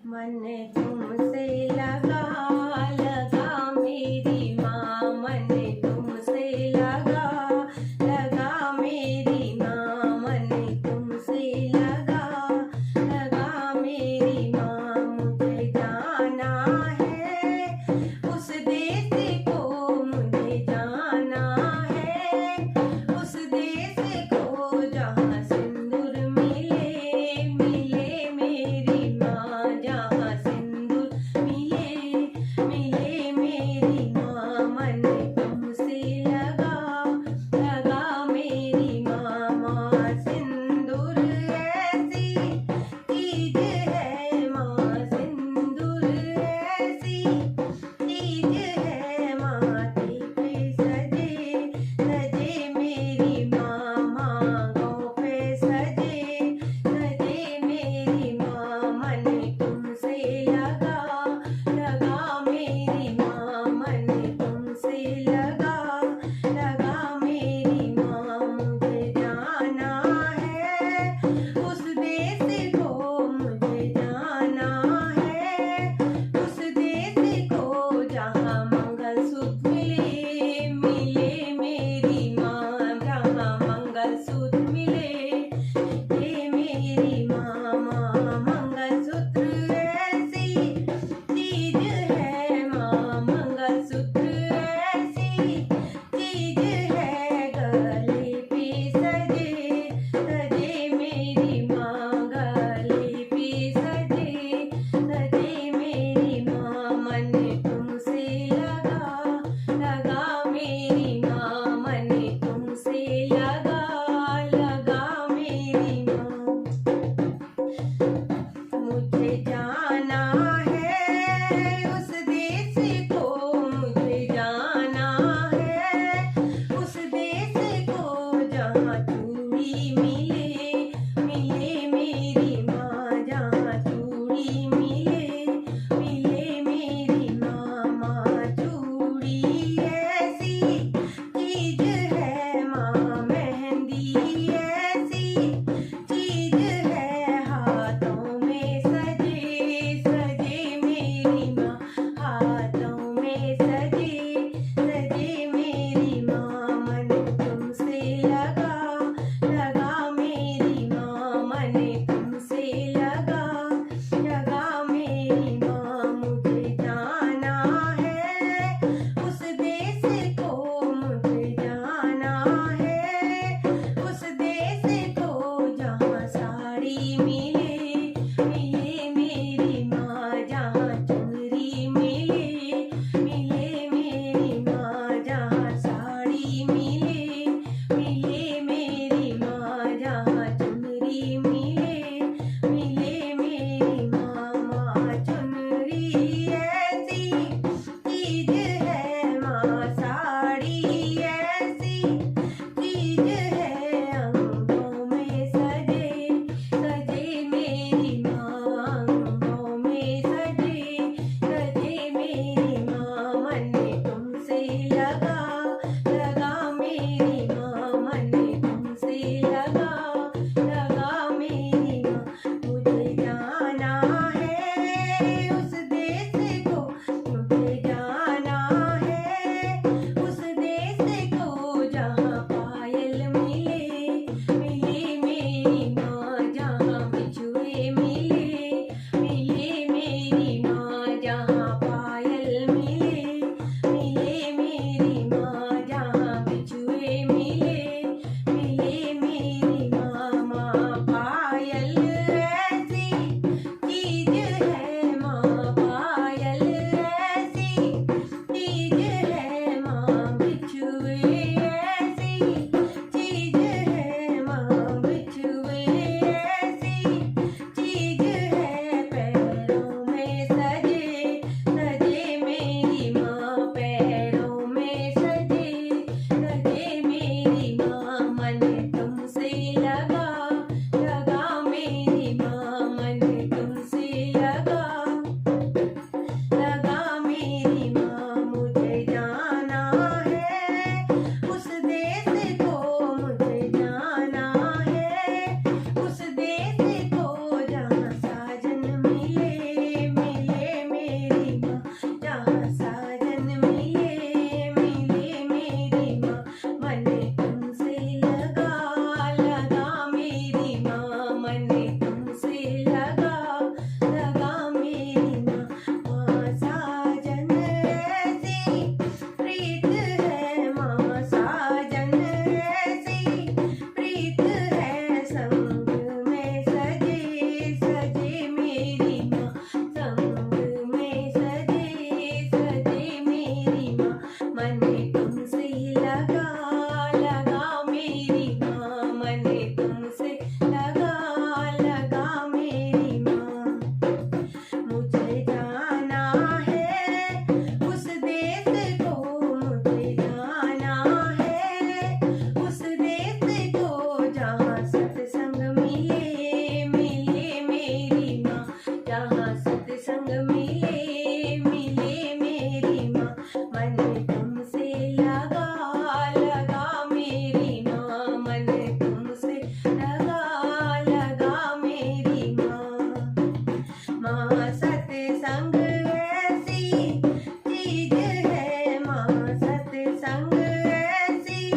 मन तुमसे लगा लगा मेरी माँ, मन तुमसे लगा लगा मेरी माँ, मन तुमसे लगा लगा मेरी माँ। मुझे जाना है उस देश को, मुझे जाना है उस देश को, जहाँ सिंदूर मिले मिले मेरी माँ, जहाँ सिंदूर मिले मिले मेरी माँ। मन तुमसे लगा लगा मेरी माँ, माँ सिंदूर ऐसी चीज है, माँ सिंदूर ऐसी चीज है, माथे पे सजे सजे मेरी माँ, मांगों पे सजे सजे मेरी माँ। मन तुमसे लगा लगा मेरी माँ, मन तुमसे लगा लगा मेरी माँ। मुझे जाना है उस देश को, मुझे जाना है उस देश को, जहाँ मंगलसूत्र मिले मिले मेरी माँ, जहाँ मंगलसूत्र मिले ये मेरी माँ। माँ मंगलसूत्र ऐसी चीज है, माँ मंगलसूत्र ऐसी चीज है, गले पे सजे सजे मेरी माँ, गले पे सजे सजे मेरी माँ। मन तुमसे लगा लगा मेरी माँ, मन तुमसे लगा लगा मेरी माँ। मुझे जाना है उस देश को, मुझे जाना है उस देश को, जहाँ चूड़ी मिले मिले मेरी माँ, जहाँ चूड़ी मिले मिले मेरी माँ। माँ चूड़ी ऐसी चीज है, माँ मेहंदी ऐसी चीज है, हाथों में सजे सजे मेरी माँ, हाथों में सजे सजे मेरी माँ। मन तुमसे लगा लगा मेरी माँ, मन तुमसे लगा लगा मेरी माँ। मुझे जाना है उस देश को, मुझे जाना है उस देश को, जहाँ साड़ी मिले मिले मेरी माँ, जहाँ चुनरी मिले मिले मेरी माँ, जहाँ साड़ी मिले मिले मेरी माँ, जहाँ चुनरी मिले मिले मेरी माँ। माँ चुनरी ऐसी चीज है, माँ साड़ी ऐसी चीज है, अंगों में सजे सजे मेरी माँ, अंगों में सजे सजे मेरी माँ। मन तुमसे लगा लगा मेरी माँ, मन तुमसे लगा लगा मेरी माँ। मुझे जाना है उस देश को, मुझे जाना है उस देश को, जहाँ पायल मिले मिले मेरी माँ, जहाँ बिछुए मिले मिले मेरी माँ, जहाँ पायल मिले मिले मेरी माँ, जहाँ बिछुए मिले मिले मेरी माँ। माँ पायल ऐसी चीज है, माँ पायल ऐसी चीज है, माँ बिछुए ऐसी चीज है, माँ बिछुए ऐसी चीज है, पैरों में सजे सजे मेरी माँ, पैरों में सजे सजे मेरी माँ। मन तुमसे लगा लगा मेरी माँ, मन तुमसे लगा लगा मेरी माँ। मुझे जाना है उस देश को, मुझे जाना है उस देश को, जहाँ साजन मिले संग मिले मिले मेरी माँ, मन तुमसे लगा लगा मेरी माँ, मन तुमसे लगा लगा मेरी माँ। माँ सत्संग ऐसी चीज है, माँ सत्संग ऐसी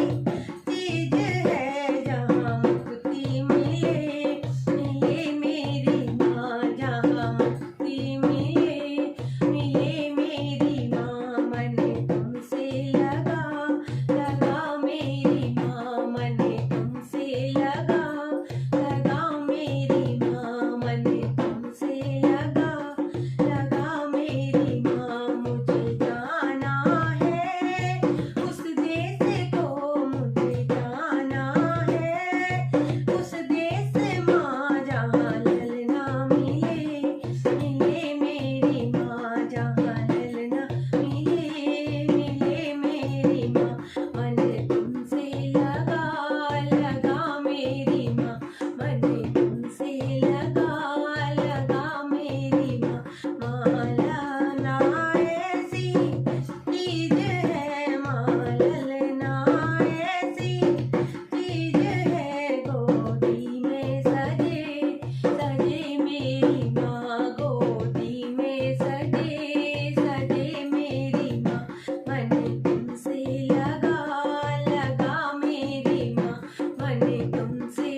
चीज है, जहाँ मुक्ति मिले मिले मेरी माँ, जहाँ मुक्ति मिले मिले मेरी माँ, मन तुमसे लगा लगा मेरी माँ, मन तुमसे लगा लगा मेरी माँ, मन तुमसे लगा लगा मेरी माँ। मुझे जाना है उस देश को, मुझे जाना है उस देश माँ, जहाँ ललना मिले मिले मेरी माँ, जहाँ ललना मिले मिले मेरी माँ, मन तुमसे लगा लगा मेरी माँ, मन तुमसे लगा लगा मेरी माँ। माँ ललना ऐसी चीज है, माँ ललना ऐसी चीज है, गोदी में सजे सजे मेरी माँ, गोदी में सजे सजे मेरी माँ, मन तुमसे लगा लगा मेरी माँ, मन तुमसे